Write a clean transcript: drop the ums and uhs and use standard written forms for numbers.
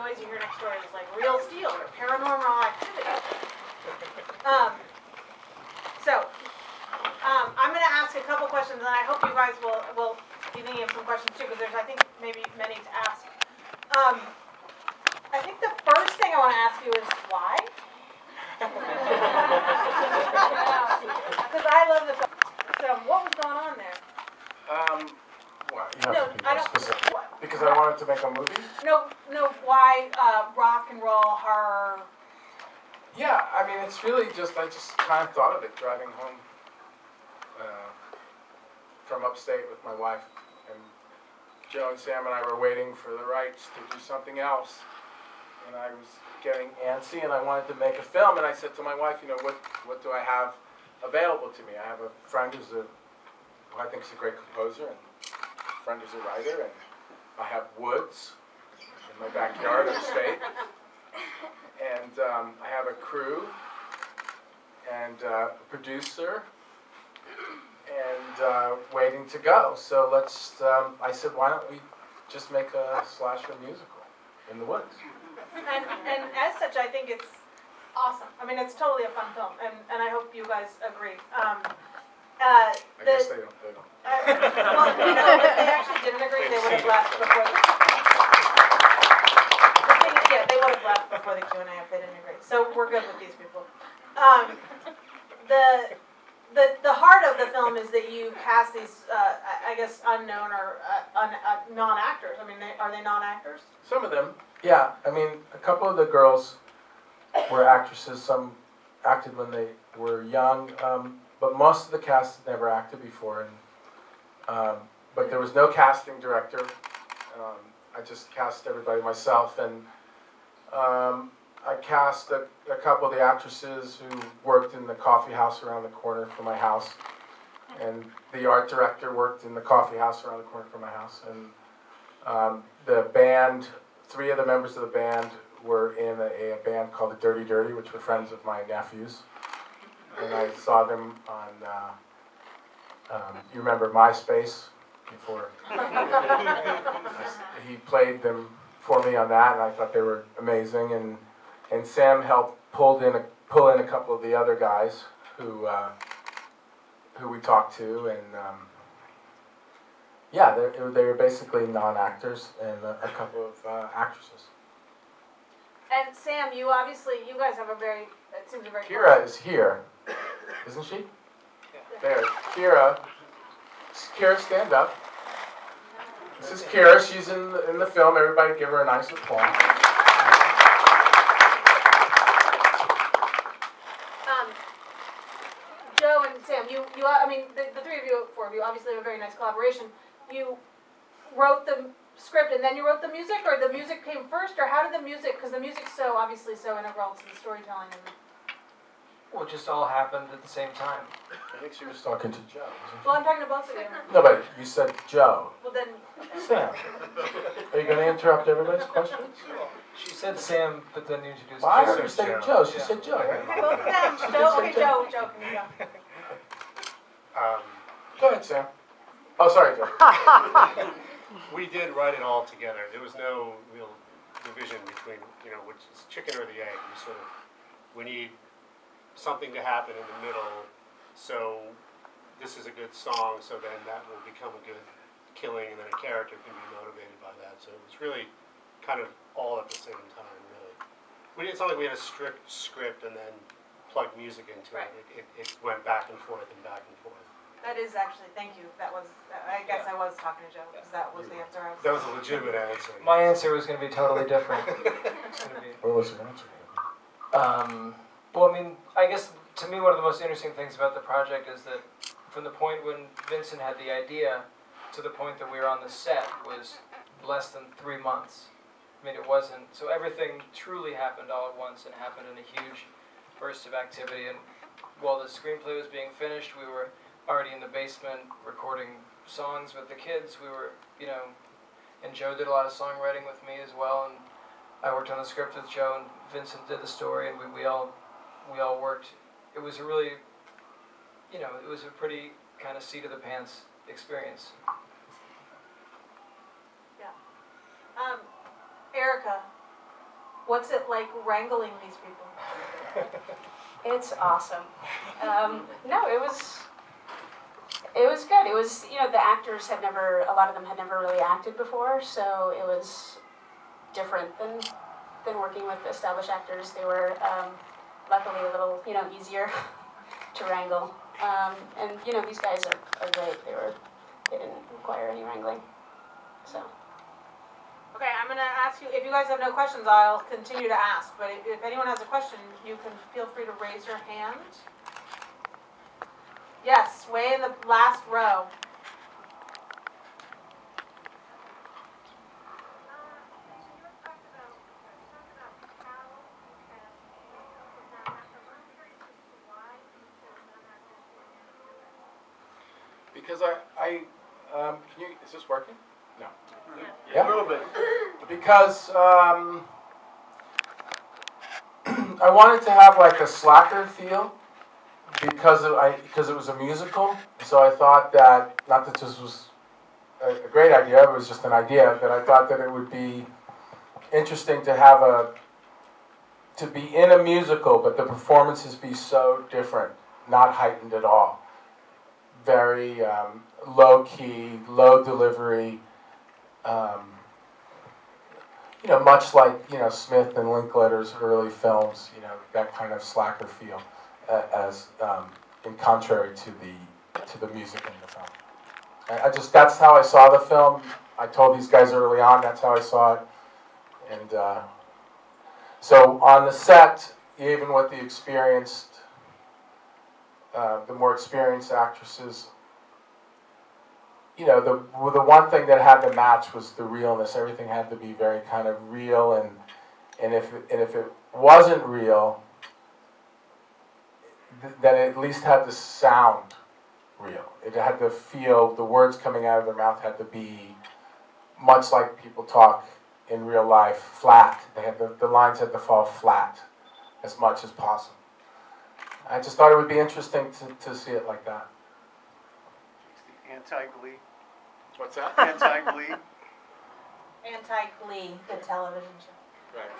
noise you hear next door is like real steel or paranormal activity. I'm going to ask a couple questions, and I hope you guys will be thinking of some questions too, because there's, I think, maybe many to ask. I think the first thing I want to ask you is why? Because I love the film. So what was going on there? What? You have to be more specific. Because I wanted to make a movie? No, why rock and roll, horror? Yeah, I mean, it's really just, I just kind of thought of it driving home from upstate with my wife. And Joe and Sam and I were waiting for the rights to do something else. And I was getting antsy and I wanted to make a film. And I said to my wife, you know, what do I have available to me? I have a friend who I think is a great composer, and a friend who's a writer, and I have woods in my backyard upstate. And I have a crew and a producer and waiting to go. So I said, why don't we just make a slasher musical in the woods? And as such, I think it's awesome. I mean, it's totally a fun film, and I hope you guys agree. I guess they don't. Well, you know, if they actually didn't agree, they would have left before they would have left before the Q&A if they didn't agree. So we're good with these people. The heart of the film is that you cast these, I guess, unknown or non-actors. I mean, are they non-actors? Some of them, yeah. I mean, a couple of the girls were actresses. Some acted when they were young, but most of the cast had never acted before. And but there was no casting director. I just cast everybody myself, and I cast a couple of the actresses who worked in the coffee house around the corner from my house, and the art director worked in the coffee house around the corner from my house, and the band, 3 of the members of the band were in a band called the Dirty Dirty, which were friends of my nephews, and I saw them on, you remember MySpace before? He played them for me on that, and I thought they were amazing. And Sam helped pull in a couple of the other guys who we talked to, and yeah, they were basically non-actors and a couple of actresses. And Sam, you guys have it seems a very. Kira is here, isn't she? Yeah. There, Kira, stand up. This is Kira. She's in the film. Everybody, give her a nice applause. Joe and Sam, I mean, the 3 of you, 4 of you, obviously have a very nice collaboration. You wrote the script and then you wrote the music, or the music came first, or how did the music? Because the music's obviously so integral to the storytelling. Well, it just all happened at the same time. I think she was talking to Joe. Well, I'm talking to both of you. No, but you said Joe. Well, then. Sam, are you going to interrupt everybody's questions? She said Sam, but then you introduced Well, I heard her say Joe. She said Joe. Both of them. Joe, can you go? Go ahead, Sam. Oh, sorry, Joe. We did write it all together. There was no real division between, which is chicken or the egg. We need something to happen in the middle, so this is a good song, so then that will become a good killing, and then a character can be motivated by that. So it was really kind of all at the same time, really. It's not like we had a strict script and then plugged music into right. it. It went back and forth and back and forth. That is actually, thank you. That was, I guess I was talking to Joe, because that was the answer I was. That was a legitimate answer. My answer was going to be totally different. What was your answer? Well, I mean, I guess to me one of the most interesting things about the project is that from the point when Vincent had the idea to the point that we were on the set was less than 3 months. I mean, it wasn't, so everything truly happened all at once and happened in a huge burst of activity. And while the screenplay was being finished, we were already in the basement recording songs with the kids. We were, and Joe did a lot of songwriting with me as well, and I worked on the script with Joe, and Vincent did the story, and we all worked. It was a really, it was a pretty kind of seat of the pants experience. Yeah. Erica, What's it like wrangling these people? It's awesome. No, it was good. It was, you know, the actors had never, a lot of them had never really acted before, so it was different than working with established actors. They were luckily a little, you know, easier to wrangle. And you know, these guys are great. They didn't require any wrangling. So. Okay, I'm gonna ask you, if you guys have no questions, I'll continue to ask, but if anyone has a question, you can feel free to raise your hand. Yes, way in the last row. Because can you, is this working? No. Yeah. A little bit. Because I wanted to have like a slacker feel because it was a musical. So I thought that, not that this was a great idea, it was just an idea, but I thought that it would be interesting to have to be in a musical, but the performances be so different, not heightened at all. Very low key, low delivery. You know, much like, you know, Smith and Linklater's early films, you know, that kind of slacker feel, as in contrary to the music in the film. That's how I saw the film. I told these guys early on that's how I saw it, and so on the set, even with the more experienced actresses, you know, the one thing that had to match was the realness. Everything had to be very kind of real, and if it wasn't real, then it at least had to sound real. It had to feel, the words coming out of their mouth had to be much like people talk in real life, flat. The lines had to fall flat as much as possible. I just thought it would be interesting to see it like that. Anti-Glee. What's that? Anti-Glee. Anti-Glee, the television show. Right.